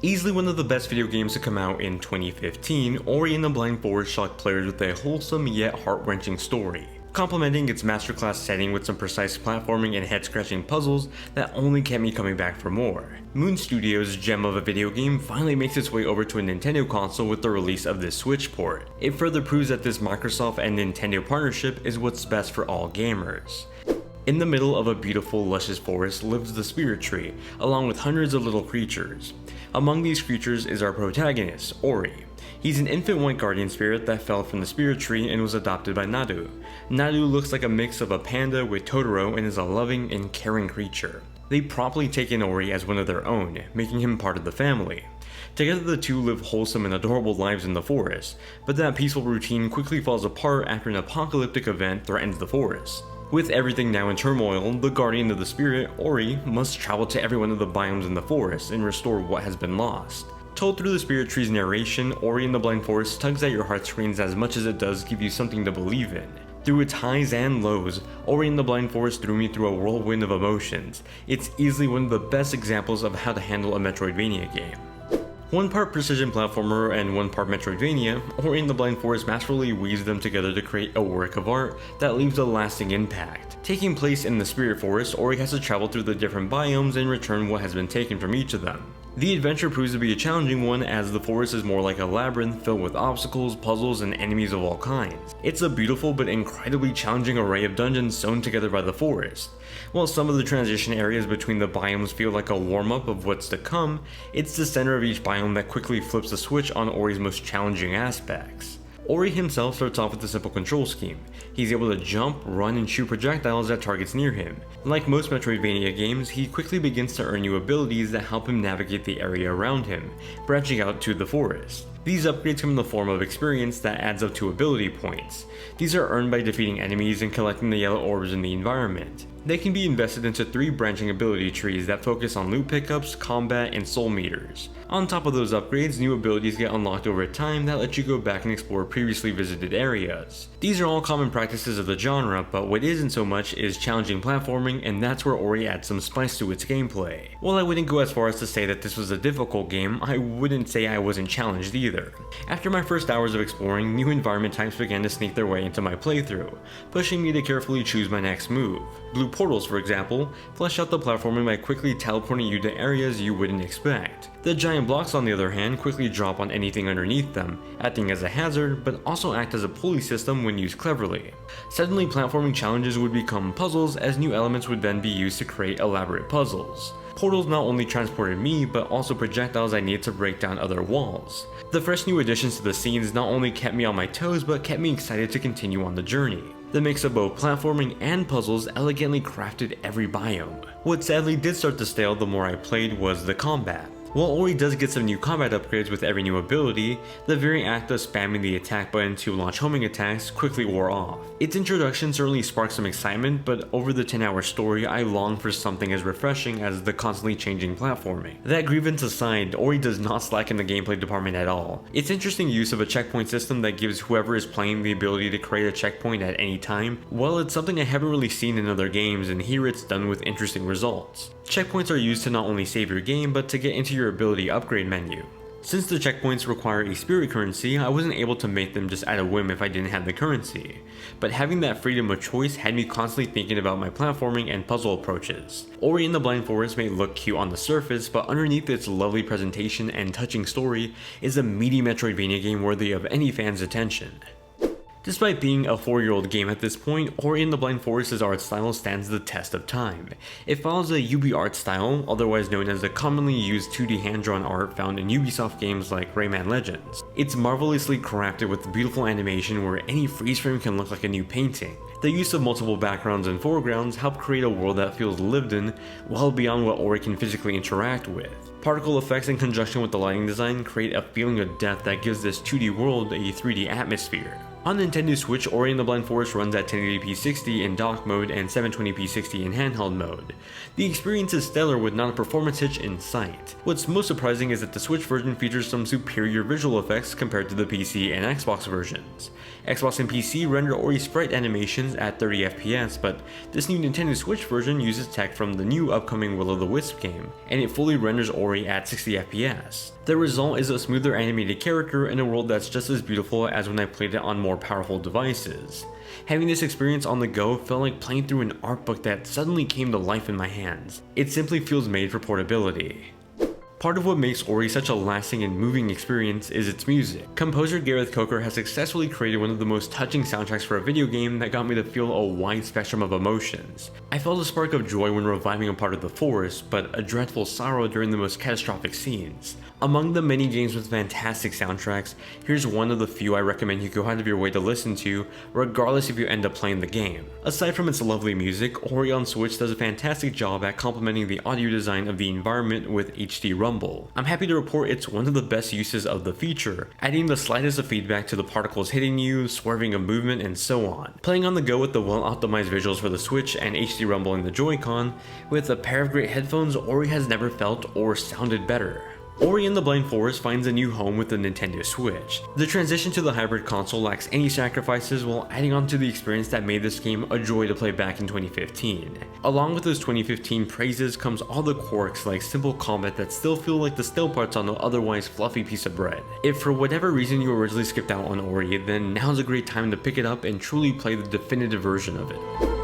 Easily one of the best video games to come out in 2015, Ori and the Blind Forest shocked players with a wholesome yet heart-wrenching story, complementing its masterclass setting with some precise platforming and head-scratching puzzles that only kept me coming back for more. Moon Studios' gem of a video game finally makes its way over to a Nintendo console with the release of this Switch port. It further proves that this Microsoft and Nintendo partnership is what's best for all gamers. In the middle of a beautiful, luscious forest lives the Spirit Tree, along with hundreds of little creatures. Among these creatures is our protagonist, Ori. He's an infant white guardian spirit that fell from the Spirit Tree and was adopted by Nadu. Nadu looks like a mix of a panda with Totoro and is a loving and caring creature. They promptly take in Ori as one of their own, making him part of the family. Together the two live wholesome and adorable lives in the forest, but that peaceful routine quickly falls apart after an apocalyptic event threatens the forest. With everything now in turmoil, the guardian of the spirit, Ori, must travel to every one of the biomes in the forest and restore what has been lost. Told through the Spirit Tree's narration, Ori and the Blind Forest tugs at your heartstrings as much as it does give you something to believe in. Through its highs and lows, Ori and the Blind Forest threw me through a whirlwind of emotions. It's easily one of the best examples of how to handle a Metroidvania game. One part precision platformer and one part Metroidvania, Ori and the Blind Forest masterfully weaves them together to create a work of art that leaves a lasting impact. Taking place in the Spirit Forest, Ori has to travel through the different biomes and return what has been taken from each of them. The adventure proves to be a challenging one as the forest is more like a labyrinth filled with obstacles, puzzles, and enemies of all kinds. It's a beautiful but incredibly challenging array of dungeons sewn together by the forest. While some of the transition areas between the biomes feel like a warm-up of what's to come, it's the center of each biome that quickly flips the switch on Ori's most challenging aspects. Ori himself starts off with a simple control scheme. He's able to jump, run, and shoot projectiles at targets near him. Like most Metroidvania games, he quickly begins to earn new abilities that help him navigate the area around him, branching out to the forest. These upgrades come in the form of experience that adds up to ability points. These are earned by defeating enemies and collecting the yellow orbs in the environment. They can be invested into 3 branching ability trees that focus on loot pickups, combat, and soul meters. On top of those upgrades, new abilities get unlocked over time that let you go back and explore previously visited areas. These are all common practices of the genre, but what isn't so much is challenging platforming, and that's where Ori adds some spice to its gameplay. While I wouldn't go as far as to say that this was a difficult game, I wouldn't say I wasn't challenged either. After my first hours of exploring, new environment types began to sneak their way into my playthrough, pushing me to carefully choose my next move. Blue portals, for example, flesh out the platforming by quickly teleporting you to areas you wouldn't expect. The giant blocks, on the other hand, quickly drop on anything underneath them, acting as a hazard, but also act as a pulley system when used cleverly. Suddenly, platforming challenges would become puzzles, as new elements would then be used to create elaborate puzzles. Portals not only transported me, but also projectiles I needed to break down other walls. The fresh new additions to the scenes not only kept me on my toes, but kept me excited to continue on the journey. The mix of both platforming and puzzles elegantly crafted every biome. What sadly did start to stale the more I played was the combat. While Ori does get some new combat upgrades with every new ability, the very act of spamming the attack button to launch homing attacks quickly wore off. Its introduction certainly sparked some excitement, but over the 10-hour story, I longed for something as refreshing as the constantly changing platforming. That grievance aside, Ori does not slack in the gameplay department at all. Its interesting use of a checkpoint system that gives whoever is playing the ability to create a checkpoint at any time, well, it's something I haven't really seen in other games, and here it's done with interesting results. Checkpoints are used to not only save your game, but to get into your ability upgrade menu. Since the checkpoints require a spirit currency, I wasn't able to make them just at a whim if I didn't have the currency. But having that freedom of choice had me constantly thinking about my platforming and puzzle approaches. Ori and the Blind Forest may look cute on the surface, but underneath its lovely presentation and touching story is a meaty Metroidvania game worthy of any fan's attention. Despite being a 4-year-old game at this point, Ori and the Blind Forest's art style stands the test of time. It follows a UB art style, otherwise known as the commonly used 2D hand-drawn art found in Ubisoft games like Rayman Legends. It's marvelously crafted with beautiful animation where any freeze frame can look like a new painting. The use of multiple backgrounds and foregrounds help create a world that feels lived in, well beyond what Ori can physically interact with. Particle effects in conjunction with the lighting design create a feeling of depth that gives this 2D world a 3D atmosphere. On Nintendo Switch, Ori and the Blind Forest runs at 1080p 60 in dock mode and 720p 60 in handheld mode. The experience is stellar with not a performance hitch in sight. What's most surprising is that the Switch version features some superior visual effects compared to the PC and Xbox versions. Xbox and PC render Ori sprite animations at 30 FPS, but this new Nintendo Switch version uses tech from the new upcoming Will-O-the-Wisp game, and it fully renders Ori at 60 FPS. The result is a smoother animated character in a world that's just as beautiful as when I played it on more powerful devices. Having this experience on the go felt like playing through an art book that suddenly came to life in my hands. It simply feels made for portability. Part of what makes Ori such a lasting and moving experience is its music. Composer Gareth Coker has successfully created one of the most touching soundtracks for a video game that got me to feel a wide spectrum of emotions. I felt a spark of joy when reviving a part of the forest, but a dreadful sorrow during the most catastrophic scenes. Among the many games with fantastic soundtracks, here's one of the few I recommend you go out of your way to listen to, regardless if you end up playing the game. Aside from its lovely music, Ori on Switch does a fantastic job at complementing the audio design of the environment with HD rumble. I'm happy to report it's one of the best uses of the feature, adding the slightest of feedback to the particles hitting you, swerving of movement, and so on. Playing on the go with the well-optimized visuals for the Switch and HD rumble in the Joy-Con, with a pair of great headphones, Ori has never felt or sounded better. Ori and the Blind Forest finds a new home with the Nintendo Switch. The transition to the hybrid console lacks any sacrifices while adding on to the experience that made this game a joy to play back in 2015. Along with those 2015 praises comes all the quirks like simple combat that still feel like the stale parts on an otherwise fluffy piece of bread. If for whatever reason you originally skipped out on Ori, then now's a great time to pick it up and truly play the definitive version of it.